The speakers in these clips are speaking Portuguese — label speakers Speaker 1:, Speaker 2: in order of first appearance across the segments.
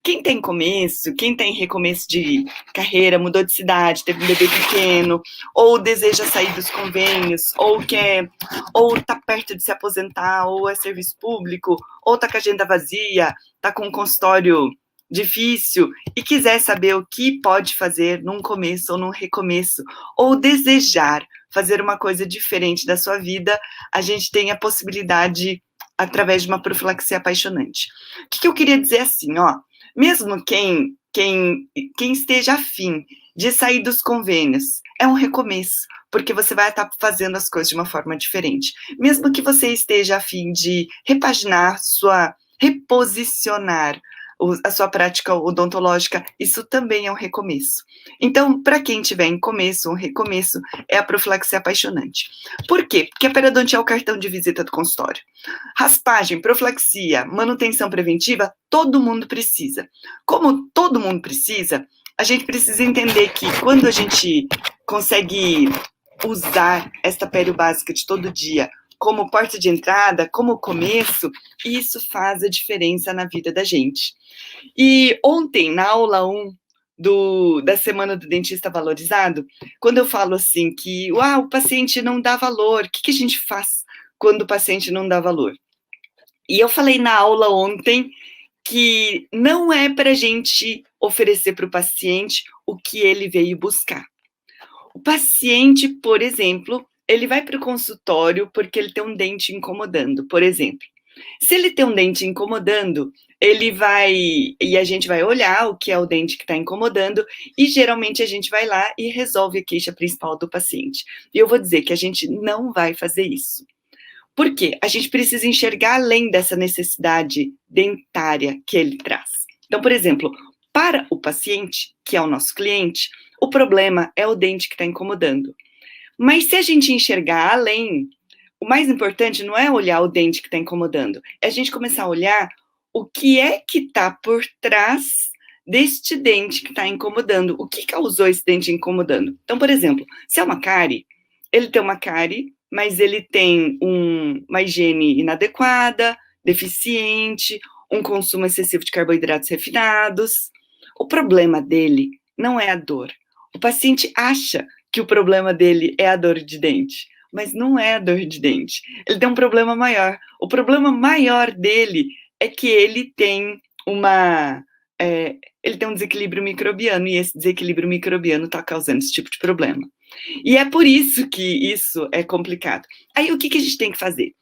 Speaker 1: quem tem começo, quem tem recomeço de carreira, mudou de cidade, teve um bebê pequeno, ou deseja sair dos convênios, ou está perto de se aposentar, ou é serviço público, ou está com a agenda vazia, está com um consultório difícil e quiser saber o que pode fazer num começo ou num recomeço, ou desejar fazer uma coisa diferente da sua vida, a gente tem a possibilidade através de uma profilaxia apaixonante. O que eu queria dizer assim, ó, mesmo quem esteja afim de sair dos convênios, é um recomeço, porque você vai estar fazendo as coisas de uma forma diferente. Mesmo que você esteja afim de reposicionar a sua prática odontológica, isso também é um recomeço. Então, para quem tiver em começo, um recomeço, é a profilaxia apaixonante. Por quê? Porque a periodontia é o cartão de visita do consultório. Raspagem, profilaxia, manutenção preventiva, todo mundo precisa. Como todo mundo precisa, a gente precisa entender que quando a gente consegue usar esta pério básica de todo dia como porta de entrada, como começo, isso faz a diferença na vida da gente. E ontem, na aula 1 da Semana do Dentista Valorizado, quando eu falo assim que o paciente não dá valor, o que a gente faz quando o paciente não dá valor? E eu falei na aula ontem que não é para a gente oferecer para o paciente o que ele veio buscar. O paciente, por exemplo, ele vai para o consultório porque ele tem um dente incomodando, por exemplo. Se ele tem um dente incomodando, e a gente vai olhar o que é o dente que está incomodando, e geralmente a gente vai lá e resolve a queixa principal do paciente. E eu vou dizer que a gente não vai fazer isso. Por quê? A gente precisa enxergar além dessa necessidade dentária que ele traz. Então, por exemplo, para o paciente, que é o nosso cliente, o problema é o dente que está incomodando. Mas se a gente enxergar além, o mais importante não é olhar o dente que está incomodando, é a gente começar a olhar o que é que está por trás deste dente que está incomodando. O que causou esse dente incomodando? Então, por exemplo, se é uma cárie, ele tem uma cárie, mas ele tem uma higiene inadequada, deficiente, um consumo excessivo de carboidratos refinados. O problema dele não é a dor. O paciente acha que o problema dele é a dor de dente, mas não é a dor de dente. Ele tem um problema maior. O problema maior dele é que ele tem ele tem um desequilíbrio microbiano, e esse desequilíbrio microbiano está causando esse tipo de problema. E é por isso que isso é complicado. Aí, o que a gente tem que fazer?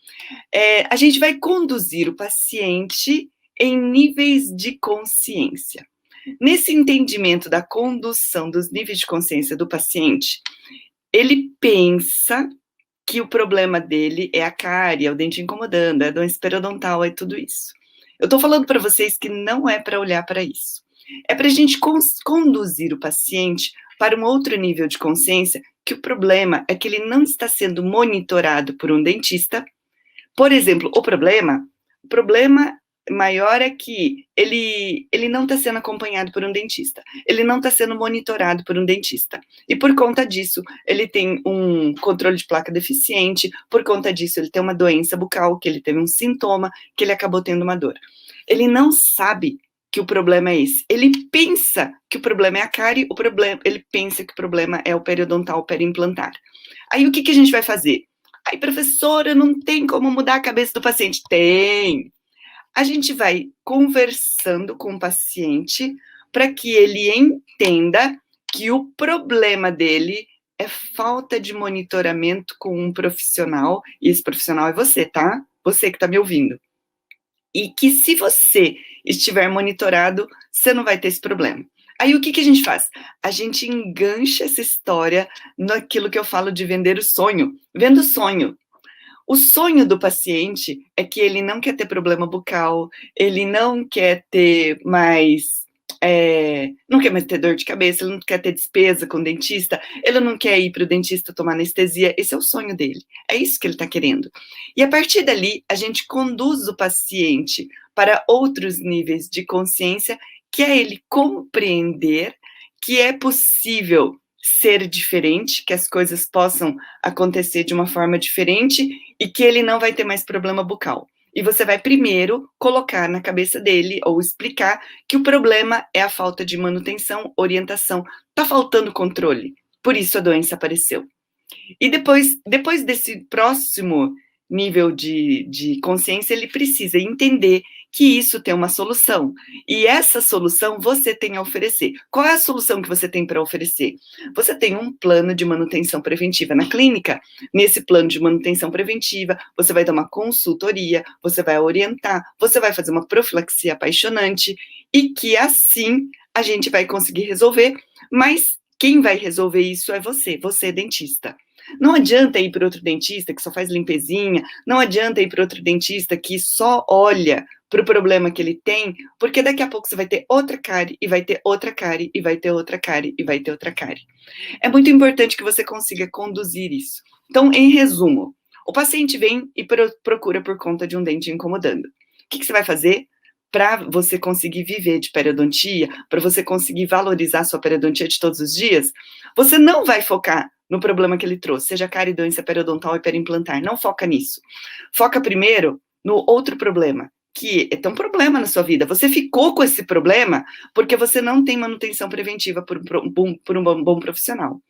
Speaker 1: A gente vai conduzir o paciente em níveis de consciência. Nesse entendimento da condução dos níveis de consciência do paciente, ele pensa que o problema dele é a cárie, é o dente incomodando, é a doença periodontal, é tudo isso. Eu estou falando para vocês que não é para olhar para isso. É para a gente conduzir o paciente para um outro nível de consciência, que o problema é que ele não está sendo monitorado por um dentista. Por exemplo, o problema maior é que ele não está sendo acompanhado por um dentista, ele não está sendo monitorado por um dentista, e por conta disso, ele tem um controle de placa deficiente, por conta disso, ele tem uma doença bucal, que ele teve um sintoma, que ele acabou tendo uma dor. Ele não sabe que o problema é esse, ele pensa que o problema é a cárie, ele pensa que o problema é o periodontal periimplantar. Aí o que a gente vai fazer? Aí, professora, não tem como mudar a cabeça do paciente? Tem! A gente vai conversando com o paciente para que ele entenda que o problema dele é falta de monitoramento com um profissional, e esse profissional é você, tá? Você que está me ouvindo. E que se você estiver monitorado, você não vai ter esse problema. Aí o que a gente faz? A gente engancha essa história naquilo que eu falo de vender o sonho. Vendo o sonho. O sonho do paciente é que ele não quer ter problema bucal, ele não quer ter mais, não quer mais ter dor de cabeça, ele não quer ter despesa com o dentista, ele não quer ir para o dentista tomar anestesia, esse é o sonho dele, é isso que ele está querendo. E a partir dali, a gente conduz o paciente para outros níveis de consciência, que é ele compreender que é possível ser diferente, que as coisas possam acontecer de uma forma diferente e que ele não vai ter mais problema bucal. E você vai primeiro colocar na cabeça dele, ou explicar, que o problema é a falta de manutenção, orientação. Está faltando controle, por isso a doença apareceu. E depois desse próximo nível de consciência, ele precisa entender que isso tem uma solução. E essa solução você tem a oferecer. Qual é a solução que você tem para oferecer? Você tem um plano de manutenção preventiva na clínica. Nesse plano de manutenção preventiva, você vai dar uma consultoria, você vai orientar, você vai fazer uma profilaxia apaixonante, e que assim a gente vai conseguir resolver, mas quem vai resolver isso é você, dentista. Não adianta ir para outro dentista que só faz limpezinha, não adianta ir para outro dentista que só olha para o problema que ele tem, porque daqui a pouco você vai ter outra cárie, e vai ter outra cárie, e vai ter outra cárie, e vai ter outra cárie. É muito importante que você consiga conduzir isso. Então, em resumo, o paciente vem e procura por conta de um dente incomodando. O que você vai fazer para você conseguir viver de periodontia, para você conseguir valorizar sua periodontia de todos os dias? Você não vai focar no problema que ele trouxe, seja cárie, doença periodontal e periimplantar. Não foca nisso. Foca primeiro no outro problema, que é um problema na sua vida. Você ficou com esse problema porque você não tem manutenção preventiva por um bom profissional.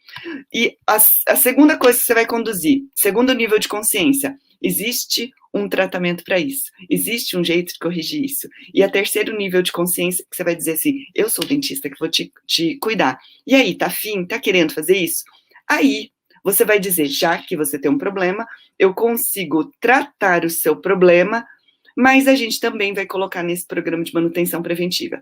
Speaker 1: E a segunda coisa que você vai conduzir, segundo nível de consciência, existe um tratamento para isso, existe um jeito de corrigir isso. E a terceiro nível de consciência, que você vai dizer assim, eu sou o dentista que vou te cuidar. E aí, tá afim? Tá querendo fazer isso? Aí, você vai dizer, já que você tem um problema, eu consigo tratar o seu problema, mas a gente também vai colocar nesse programa de manutenção preventiva.